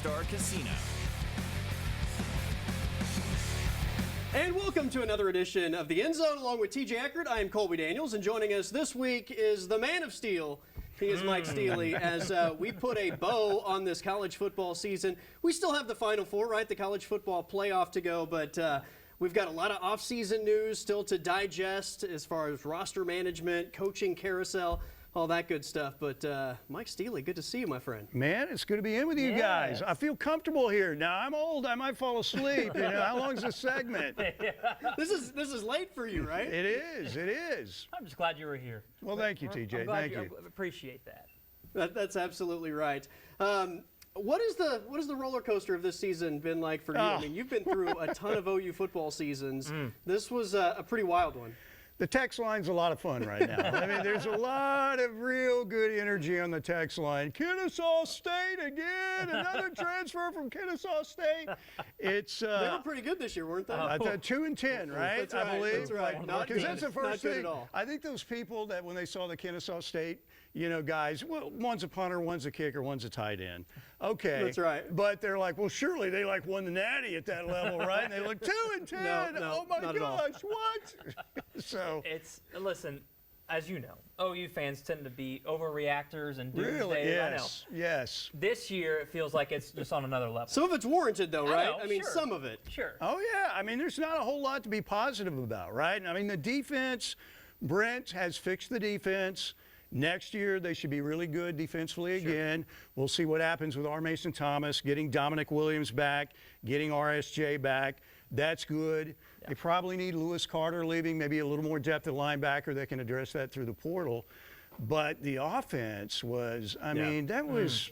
Star Casino. And welcome to another edition of the End Zone along with TJ Eckert. I am Colby Daniels, and joining us this week is the man of steel. He is Mike STEELY. As we put a bow on this college football season, we still have the Final Four, right? The college football playoff to go, but we've got a lot of off-season news still to digest as far as roster management, coaching carousel, all that good stuff. But Mike STEELY, good to see you, my friend. Man, it's good to be in with you guys. I feel comfortable here. Now, I'm old. I might fall asleep. You know, how long's this segment? This is late for you, right? It is. It is. I'm just glad you were here. Well, thank you, TJ. Thank you. I appreciate that. That's absolutely right. What is the roller coaster of this season been like for you? I mean, you've been through a ton of OU football seasons. This was a pretty wild one. The text line's a lot of fun right now. I mean, there's a lot of real good energy on the text line. Kennesaw State again, another transfer from Kennesaw State. It's they were pretty good this year, weren't they? 2-10, right? That's right. I believe. That's right. Not Because good. that's the first Not good thing. at all. I think those people that when they saw the Kennesaw State, guys, well, one's a punter, one's a kicker, one's a tight end. Okay. That's right. But they're like, well, surely they won the Natty at that level, right? And they look 2-10. No, Oh my not at all. gosh, what? So Listen, as you know, OU fans tend to be overreactors and doomsday. really, yes, I know. Yes. This year it feels like it's just on another level. Some of it's warranted, though, right? know, I mean, sure. some of it. Sure. Oh yeah. I mean, there's not a whole lot to be positive about, right? I mean, the defense. Brent has fixed the defense. Next year, they should be really good defensively again. We'll see what happens with R. Mason Thomas, getting Dominic Williams back, getting RSJ back. That's good. Yeah. They probably need Lewis Carter leaving, maybe a little more depth at linebacker that can address that through the portal. But the offense was, I mean, that was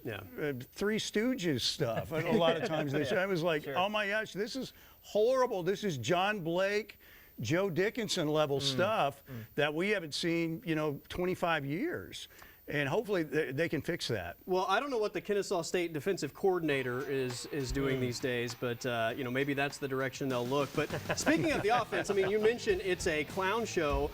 Three Stooges stuff. A lot of times they say, I was like, oh my gosh, this is horrible. This is John Blake, Joe Dickinson level stuff that we haven't seen, 25 years. And hopefully they can fix that. Well, I don't know what the Kennesaw State defensive coordinator is doing these days, but maybe that's the direction they'll look. But speaking of the offense, I mean, you mentioned it's a clown show.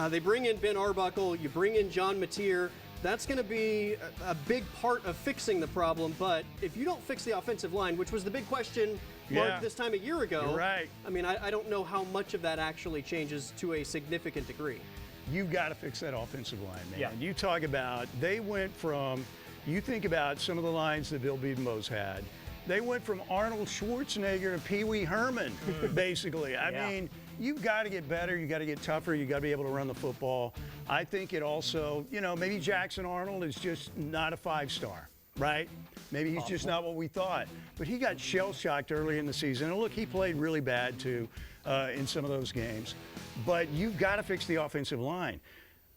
They bring in Ben Arbuckle, you bring in John Mateer. That's going to be a big part of fixing the problem. But if you don't fix the offensive line, which was the big question mark this time a year ago, You're right. I mean, I don't know how much of that actually changes to a significant degree. You've got to fix that offensive line, man. Yeah. You talk about, they went from, you think about some of the lines that Bill Bedenbaugh's had. They went from Arnold Schwarzenegger to Pee Wee Herman, basically. I mean, you've got to get better. You've got to get tougher. You've got to be able to run the football. I think it also, maybe Jackson Arnold is just not a 5-star, right? Maybe he's just not what we thought. But he got shell-shocked early in the season. And look, he played really bad, too, in some of those games. But you've got to fix the offensive line.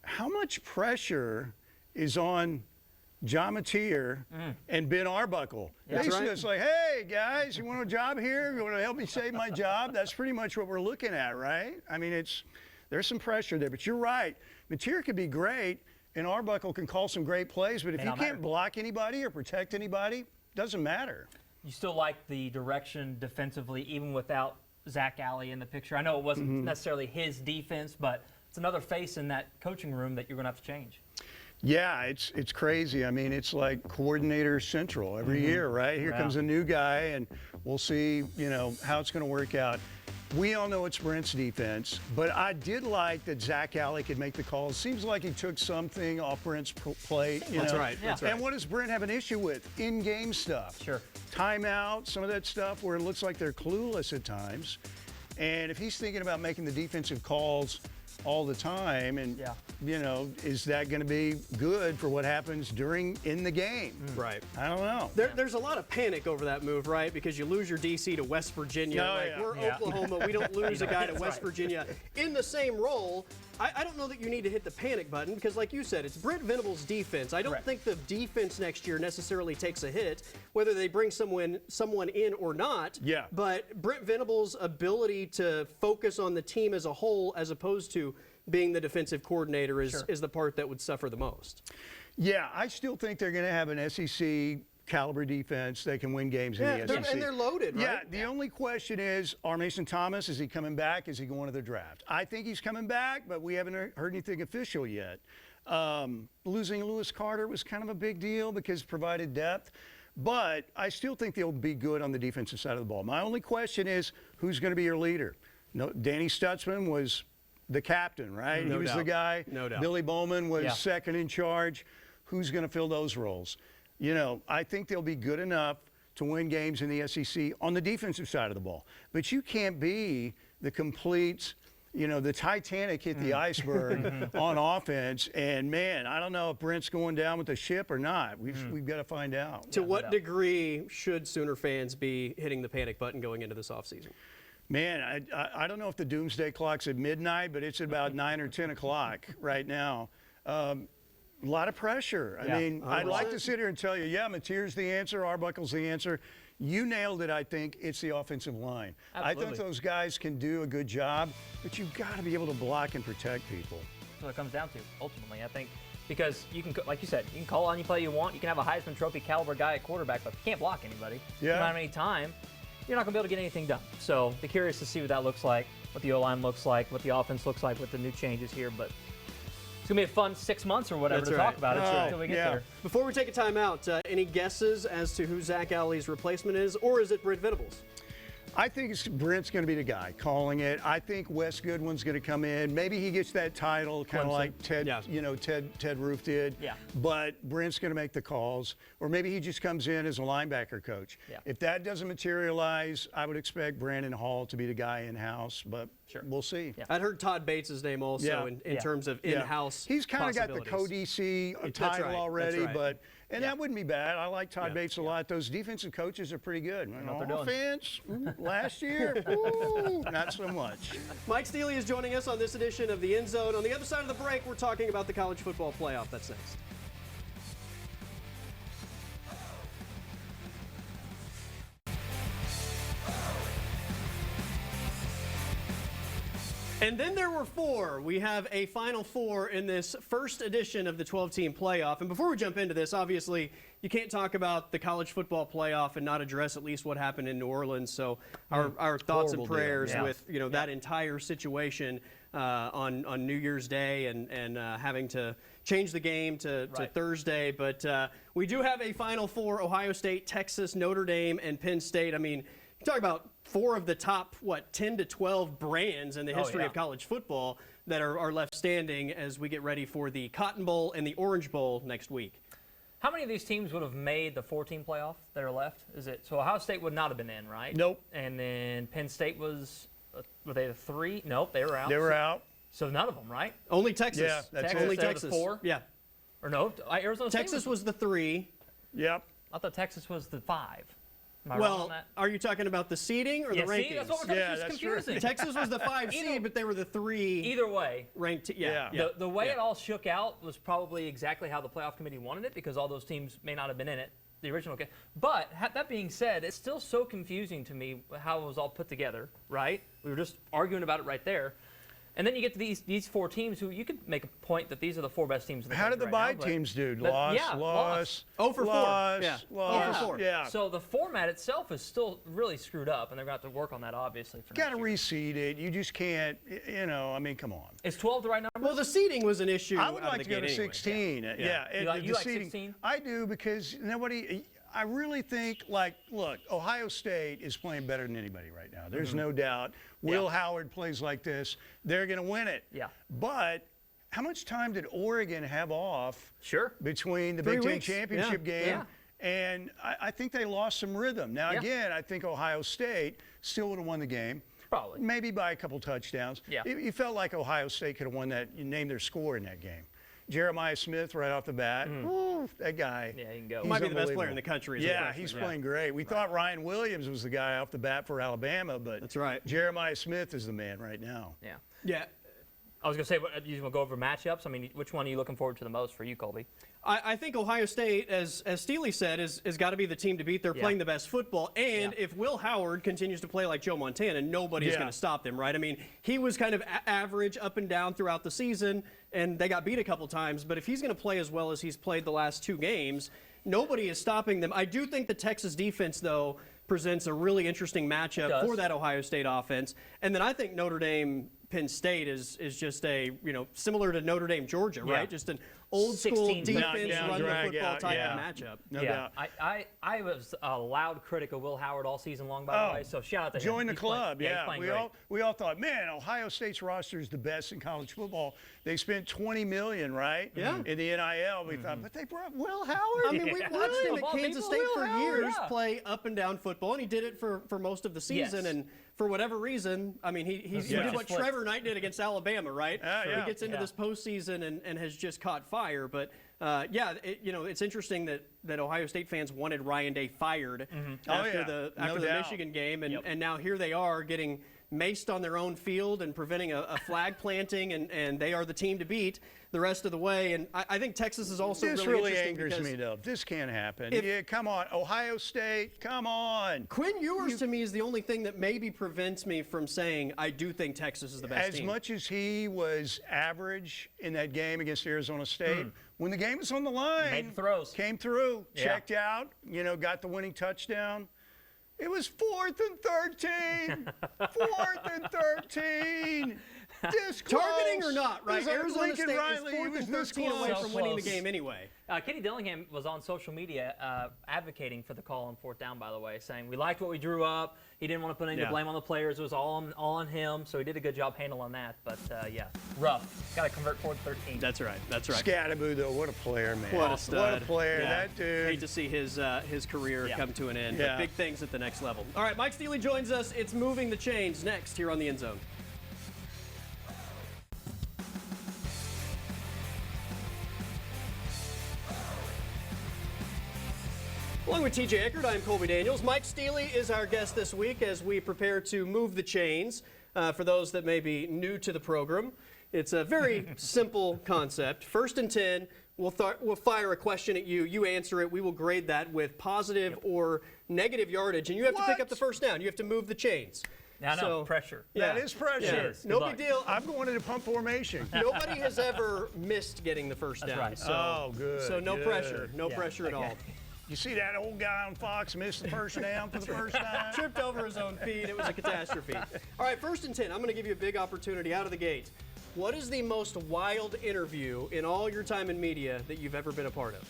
How much pressure is on John Mateer and Ben Arbuckle? Basically, it's like, hey, guys, you want a job here? You want to help me save my job? That's pretty much what we're looking at, right? I mean, there's some pressure there. But you're right. Mateer could be great, and Arbuckle can call some great plays. But if you can't block anybody or protect anybody, it doesn't matter. You still like the direction defensively, even without Zach Alley in the picture. I know it wasn't necessarily his defense, but it's another face in that coaching room that you're going to have to change. Yeah, it's crazy. I mean, it's like coordinator central every year, right? Here comes a new guy, and we'll see, how it's going to work out. We all know it's Brent's defense, but I did like that Zach Alley could make the calls. Seems like he took something off Brent's plate. That's right. That's right. And what does Brent have an issue with? In-game stuff. Sure. Timeout, some of that stuff where it looks like they're clueless at times. And if he's thinking about making the defensive calls all the time, and is that going to be good for what happens in the game? Right. I don't know. There's a lot of panic over that move, right? Because you lose your DC to West Virginia. We're Oklahoma. We don't lose a guy to West Virginia in the same role. I don't know that you need to hit the panic button because, like you said, it's Brent Venables' defense. I don't think the defense next year necessarily takes a hit, whether they bring someone in or not. Yeah. But Brent Venables' ability to focus on the team as a whole as opposed to being the defensive coordinator is the part that would suffer the most. Yeah, I still think they're going to have an SEC caliber defense. They can win games in the SEC. And they're loaded, right? Yeah, the only question is, R. Mason Thomas, is he coming back? Is he going to the draft? I think he's coming back, but we haven't heard anything official yet. Losing Lewis Carter was kind of a big deal because it provided depth. But I still think they'll be good on the defensive side of the ball. My only question is, who's going to be your leader? No, Danny Stutzman was the captain, right? No he was doubt. the guy. No doubt. Billy Bowman was Yeah. second in charge. Who's going to fill those roles? You know, I think they'll be good enough to win games in the SEC on the defensive side of the ball. But you can't be the complete, you know, the Titanic hit the iceberg on offense. And, man, I don't know if Brent's going down with the ship or not. We've got to find out. To what degree should Sooner fans be hitting the panic button going into this offseason? Man, I don't know if the doomsday clock's at midnight, but it's about 9 or 10 o'clock right now. A lot of pressure. I mean, I'd like to sit here and tell you, yeah, Mateer's the answer, Arbuckle's the answer. You nailed it, I think. It's the offensive line. Absolutely. I think those guys can do a good job, but you've got to be able to block and protect people. That's what it comes down to, ultimately, I think. Because you can, like you said, you can call any play you want. You can have a Heisman Trophy caliber guy at quarterback, but you can't block anybody. Yeah. You don't have any time. You're not going to be able to get anything done. So be curious to see what that looks like, what the O-line looks like, what the offense looks like with the new changes here. But it's going to be a fun 6 months or whatever That's to right. talk about it until we get there. Before we take a timeout, any guesses as to who Zach Alley's replacement is, or is it Brent Venables? I think Brent's going to be the guy calling it. I think Wes Goodwin's going to come in. Maybe he gets that title, kind of Clemson. like Ted, Yeah. you know, Ted Roof did. Yeah. But Brent's going to make the calls, or maybe he just comes in as a linebacker coach. Yeah. If that doesn't materialize, I would expect Brandon Hall to be the guy in house. But we'll see. Yeah. I'd heard Todd Bates' name also Yeah. in terms of in-house. He's kind of got the possibilities. co-DC That's title right. already, That's right. and that wouldn't be bad. I like Todd Yeah. Bates a lot. Those defensive coaches are pretty good. what they're doing. Offense, last year, ooh, not so much. Mike Steely is joining us on this edition of The End Zone. On the other side of the break, we're talking about the college football playoff. That's next. And then there were four. We have a Final Four in this first edition of the 12-team playoff. And before we jump into this, obviously, you can't talk about the college football playoff and not address at least what happened in New Orleans. So our thoughts and Horrible deal. prayers Yeah. with that entire situation on New Year's Day and having to change the game to Right. Thursday. But we do have a Final Four: Ohio State, Texas, Notre Dame, and Penn State. I mean, you talk about four of the top, 10 to 12 brands in the history of college football that are left standing as we get ready for the Cotton Bowl and the Orange Bowl next week. How many of these teams would have made the 4-team playoff that are left? Is it so? Ohio State would not have been in, right? Nope. And then Penn State was. Were they the 3? Nope, they were out. They were out. So none of them, right? Only Texas. Yeah, that's Texas, only they were the Texas. 4? Yeah. Or no, Arizona State Texas was the 3. Yep. I thought Texas was the 5. Am I wrong on Well, that? are you talking about the seeding or Yeah, the see, rankings? that's what we're Yeah, it's that's true. confusing. Texas was the 5 seed, but they were the 3 Either way, ranked. Yeah. the way it all shook out was probably exactly how the playoff committee wanted it, because all those teams may not have been in it, the original game. But that being said, it's still so confusing to me how it was all put together, right? We were just arguing about it right there. And then you get to these 4 teams who you could make a point that these are the 4 best teams in the How did country the right bye now, but- teams do? but- Loss, yeah, loss. 0 for 4. Loss, Yeah. loss. 0 for 4. Yeah. So the format itself is still really screwed up, and they're going to have to work on that, obviously, for Got to next year. reseed it. You just can't, I mean, come on. Is 12 the right number? Well, the seeding was an issue. I would out of like the to go gate to anyway. 16. Yeah. You and like- the you like seeding- 16? I do, because I really think, look, Ohio State is playing better than anybody right now. There's no doubt. Will Howard plays like this, they're going to win it. Yeah. But how much time did Oregon have off Sure. between the 3 Big Ten weeks. championship Yeah. game? Yeah. And I think they lost some rhythm. Now, Yeah. again, I think Ohio State still would have won the game. Probably. Maybe by a couple touchdowns. Yeah. You felt like Ohio State could have won that. You named their score in that game. Jeremiah Smith right off the bat. Ooh, that guy. Yeah, he can go. He's Might be the best player unbelievable. in the country as a Yeah, freshman. he's playing great. We thought Ryan Williams was the guy off the bat for Alabama, but That's right. Jeremiah Smith is the man right now. Yeah. Yeah. I was going to say, you want to go over matchups? I mean, which one are you looking forward to the most for you, Colby? I think Ohio State, as Steely said, has got to be the team to beat. They're playing the best football. And if Will Howard continues to play like Joe Montana, nobody's going to stop them, right? I mean, he was kind of average up and down throughout the season, and they got beat a couple times. But if he's going to play as well as he's played the last 2 games, nobody is stopping them. I do think the Texas defense, though, presents a really interesting matchup for that Ohio State offense. And then I think Notre Dame Penn State is just a, similar to Notre Dame, Georgia, Yeah. right? Just an old school 16 defense, down, run the drag football out, type yeah. of matchup. No yeah, doubt. I was a loud critic of Will Howard all season long, by the way. So shout out to him. Join the He's playing- club, he's yeah. playing We great. all thought, man, Ohio State's roster is the best in college football. They spent $20 million, right? Yeah. In the NIL. We thought, but they brought Will Howard. I mean, we watched him Of at all Kansas people, State Will for Howard, years yeah. play up and down football, and he did it for most of the season. Yes. And for whatever reason, I mean, he did what flipped. Trevor Knight did against Alabama, right? Yeah. He gets into Yeah. this postseason and has just caught fire. But it's interesting that Ohio State fans wanted Ryan Day fired after the No doubt. Michigan game, and now here they are getting maced on their own field and preventing a flag planting, and they are the team to beat the rest of the way. And I think Texas is also This really really interesting angers because me, though. This can't happen. If- Yeah, come on. Ohio State, come on. Quinn Ewers to me is the only thing that maybe prevents me from saying I do think Texas is the best As team. much as he was average in that game against Arizona State, when the game was on the line, Made the throws. came through, Yeah. checked out, got the winning touchdown. It was 4th and 13. 4th and 13. This close. Targeting or not, right? It was like Arizona Lincoln State Riley. was He 4th was and this 13 away close. from winning the close. game anyway. Kenny Dillingham was on social media advocating for the call on 4th down, by the way, saying we liked what we drew up. He didn't want to put any of the Yeah. blame on the players. It was all on him, so he did a good job handling that. But, rough. Got to convert 4th 13. That's right. That's right. Scattaboo, though, what a player, man. What a stud. What a player. Yeah. That dude. Hate to see his career Yeah. come to an end. Yeah. But big things at the next level. All right, Mike Steely joins us. It's Moving the Chains next here on the End Zone. Along with TJ Eckert, I'm Colby Daniels. Mike Steely is our guest this week as we prepare to move the chains. For those that may be new to the program, it's a very simple concept. 1st and 10, we'll fire a question at you. You answer it. We will grade that with positive or negative yardage, and you have to pick up the first down. You have to move the chains. Now, no, pressure. That is pressure. Yeah. It is. No Good big luck. deal. I'm going to the pump formation. Nobody has ever missed getting the first down. right. So, Oh, good, So no good. pressure. No Yeah, pressure at okay. all. You see that old guy on Fox miss the first down for the first time? Tripped over his own feet. It was a catastrophe. All right, 1st and 10. I'm going to give you a big opportunity out of the gate. What is the most wild interview in all your time in media that you've ever been a part of?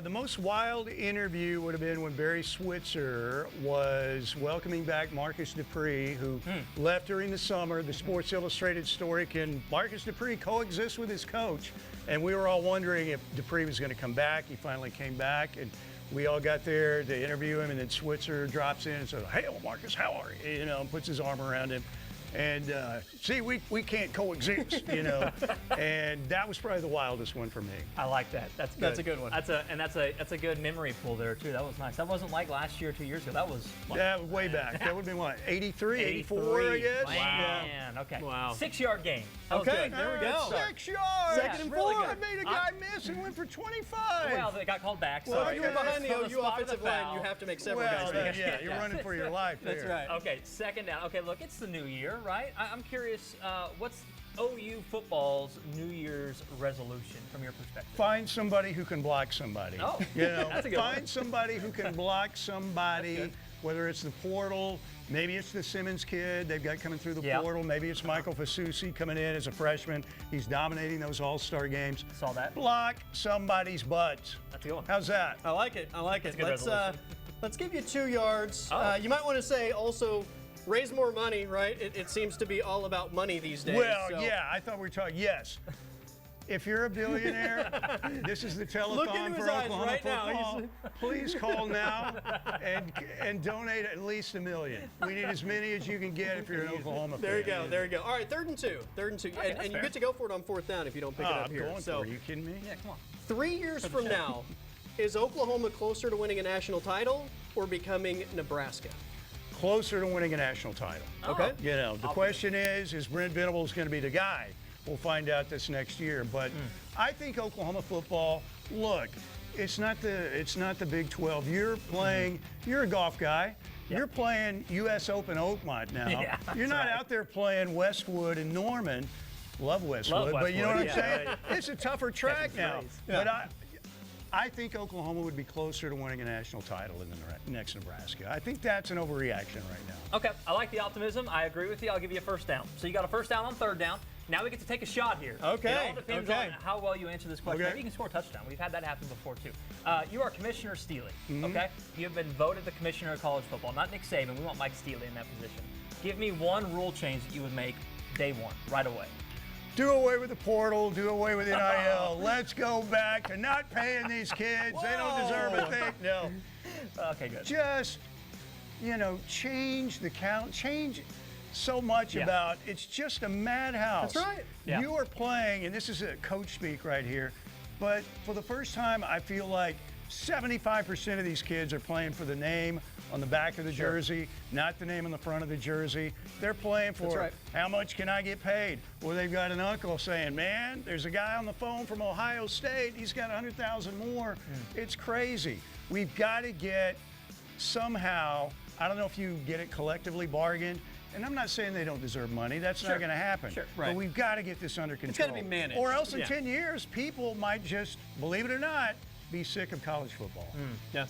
The most wild interview would have been when Barry Switzer was welcoming back Marcus Dupree, who left during the summer. The Sports Illustrated story, can Marcus Dupree coexist with his coach? And we were all wondering if Dupree was going to come back. He finally came back, and we all got there to interview him, and then Switzer drops in and says, "Hey, Marcus, how are you?" And puts his arm around him. And see, we can't coexist, And that was probably the wildest one for me. I like that. That's good. That's a good one. That's a good memory pull there too. That was nice. That wasn't like last year, 2 years ago. That was That was way back. That would have been what, 83, 84, I guess? Man, okay. Wow. 6-yard gain. That was Okay, good. there we go. 6 yards. Second and really 4. I good. made a guy miss and went for 25. Well, they got called back. Well, Sorry. you were behind the So OU spot of the offensive line. foul. You have to make several Well, guys miss. yeah, you're running for your life there. That's right. Okay, 2nd down. Okay, look, it's the new year, right? I'm curious, what's OU football's New Year's resolution from your perspective? Find somebody who can block somebody. Oh, that's a good find one. somebody who can block somebody, whether it's the portal, maybe it's the Simmons kid they've got coming through the Yeah. portal, maybe it's Michael Fasusi coming in as a freshman. He's dominating those all-star games. Saw that. Block somebody's butt. That's a good one. How's that? I like it. I like it. a good resolution. Let's give you 2 yards. Oh. You might want to say also raise more money, right? It seems to be all about money these days. Well, so yeah, I thought we were talking. Yes. If you're a billionaire, this is the telethon Look into for his eyes Oklahoma right now. football. Please call now and donate at least $1 million. We need as many as you can get if you're an Oklahoma fan. There you go. There you go. All right, 3rd and 2. 3rd and 2. Okay, and you fair. get to go for it on 4th down if you don't pick it up I'm here. going So for it. Are you kidding me? Yeah, come on. 3 years from now, is Oklahoma closer to winning a national title or becoming Nebraska? Closer to winning a national title. Okay. The question is Brent Venables going to be the guy? We'll find out this next year. But I think Oklahoma football, look, it's not the Big 12. You're playing, you're a golf guy. You're playing U.S. Open Oakmont now. Yeah, you're not out there playing Westwood and Norman. Love Westwood, but you know what I'm Westwood, saying? It's a tougher track now. Catches But I think Oklahoma would be closer to winning a national title than the next Nebraska. I think that's an overreaction right now. Okay, I like the optimism. I agree with you. I'll give you a first down. So you got a first down on third down. Now we get to take a shot here. Okay. It all depends on how well you answer this question. Okay. Maybe you can score a touchdown. We've had that happen before, too. You are Commissioner Steely, okay? You have been voted the commissioner of college football. Not Nick Saban. We want Mike Steely in that position. Give me one rule change that you would make day one, right away. Do away with the portal. Do away with NIL. Let's go back to not paying these kids. They don't deserve a thing. No. Okay, good. Just, change the count. Change so much about it's just a madhouse. That's right. Yeah. You are playing, and this is a coach speak right here, but for the first time, I feel like 75% of these kids are playing for the name on the back of the jersey, not the name on the front of the jersey. They're playing for how much can I get paid? Well, they've got an uncle saying, man, there's a guy on the phone from Ohio State. He's got 100,000 more. It's crazy. We've got to get somehow, I don't know if you get it collectively bargained, and I'm not saying they don't deserve money. That's not going to happen. Sure. But we've got to get this under control. It's got to be managed. Or else in 10 years, people might just, believe it or not, be sick of college football. Yeah,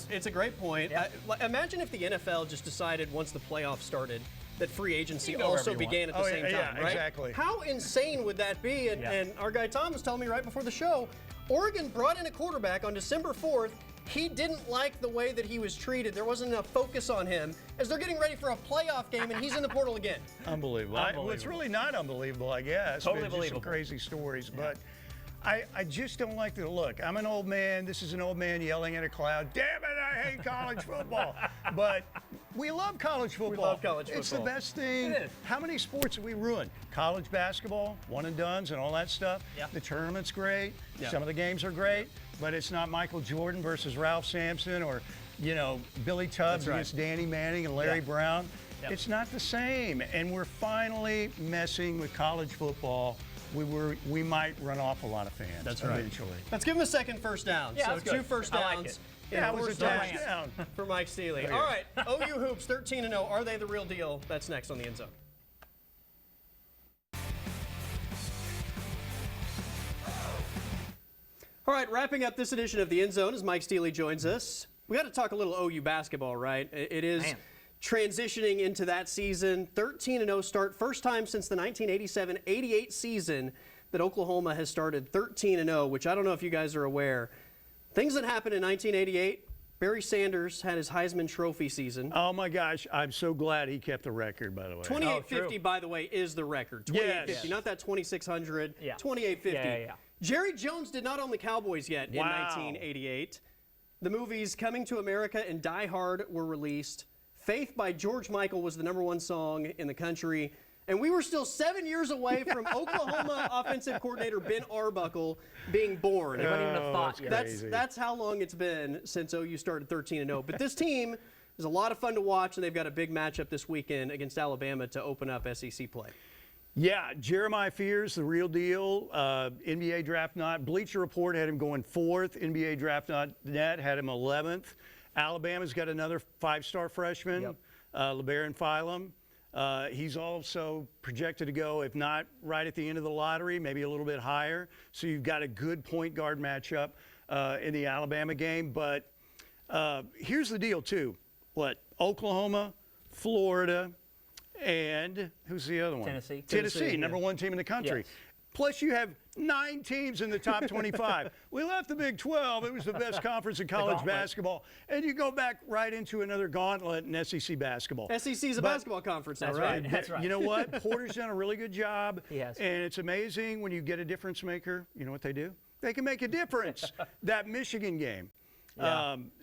it's a great point. Yeah. Imagine if the NFL just decided once the playoffs started that free agency You can go also wherever you began at the same time, right? Exactly. How insane would that be? And our guy Tom was telling me right before the show, Oregon brought in a quarterback on December 4th. He didn't like the way that he was treated. There wasn't enough focus on him as they're getting ready for a playoff game, and he's in the portal again. Unbelievable. Well, it's really not unbelievable, I guess. Totally Just believable. some crazy stories, but I just don't like the look. I'm an old man. This is an old man yelling at a cloud. Damn it, I hate college football. But we love college football. We love college football. It's the best thing. It is. How many sports have we ruined? College basketball, one and dones and all that stuff. Yeah. The tournament's great. Yeah. Some of the games are great, but it's not Michael Jordan versus Ralph Sampson or, Billy Tubbs against Danny Manning and Larry Brown. Yep. It's not the same. And we're finally messing with college football. We might run off a lot of fans eventually. Let's give him a second first down. Yeah, so that's good. 2 first I like downs. it. Yeah, it was a first downs touchdown. for Mike Steely. All right, OU Hoops 13-0. Are they the real deal? That's next on the End Zone. All right, wrapping up this edition of the End Zone as Mike Steely joins us. We got to talk a little OU basketball, right? It is transitioning into that season. 13-0 start, first time since the 1987-88 season that Oklahoma has started 13-0, which I don't know if you guys are aware. Things that happened in 1988, Barry Sanders had his Heisman Trophy season. Oh my gosh, I'm so glad he kept the record, by the way. 2850, by the way, is the record. 2850, not that 2600. 2850. Yeah. Jerry Jones did not own the Cowboys yet in 1988. The movies Coming to America and Die Hard were released. Faith by George Michael was the #1 song in the country. And we were still 7 years away from Oklahoma offensive coordinator Ben Arbuckle being born. They wouldn't even have thought yet. That's how long it's been since OU started 13-0. But this team is a lot of fun to watch, and they've got a big matchup this weekend against Alabama to open up SEC play. Yeah, Jeremiah Fears, the real deal. NBA Draft Not. Bleacher Report had him going 4th. NBA Draft Not Net had him 11th. Alabama's got another 5-star freshman, LeBaron Philem. He's also projected to go, if not right at the end of the lottery, maybe a little bit higher. So you've got a good point guard matchup in the Alabama game. But here's the deal, too. Oklahoma, Florida, and who's the other one? Tennessee, #1 team in the country. Yes. Plus, you have 9 teams in the top 25. We left the Big 12. It was the best conference in college basketball. And you go back right into another gauntlet in SEC basketball. SEC is a basketball conference now, right? That's right. You know what? Porter's done a really good job. He has. And it's amazing when you get a difference maker. You know what they do? They can make a difference. That Michigan game.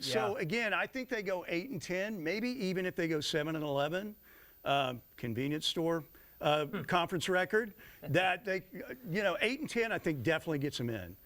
So, again, I think they go 8-10, maybe even if they go 7-11. Convenience store. Conference record that they, 8-10, I think definitely gets them in.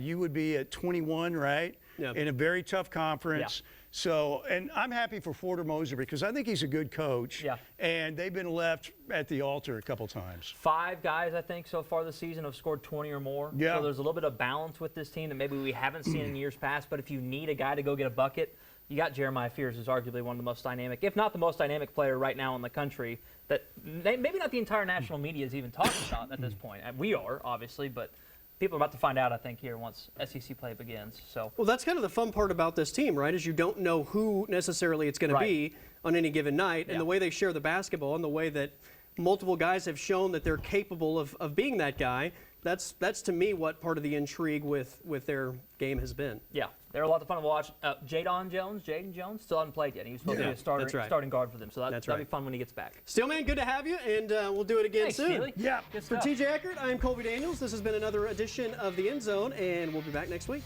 You would be at 21, right? Yeah. In a very tough conference. Yeah. So, and I'm happy for Porter Moser because I think he's a good coach. Yeah. And they've been left at the altar a couple times. 5 guys, I think, so far this season have scored 20 or more. Yeah. So there's a little bit of balance with this team that maybe we haven't seen in years past. But if you need a guy to go get a bucket, you got Jeremiah Fears, who's arguably one of the most dynamic, if not the most dynamic player right now in the country that maybe not the entire national media is even talking about at this point. We are, obviously, but people are about to find out, I think, here once SEC play begins. So. Well, that's kind of the fun part about this team, right? Is you don't know who necessarily it's going to be on any given night, and the way they share the basketball and the way that multiple guys have shown that they're capable of being that guy. That's to me what part of the intrigue with their game has been. Yeah, they're a lot of fun to watch. Jaden Jones still hasn't played yet. He was supposed to be a starting guard for them, so that'll be fun when he gets back. Steelman, good to have you, and we'll do it again soon. Steely. Yeah. For TJ Eckert, I'm Colby Daniels. This has been another edition of The End Zone, and we'll be back next week.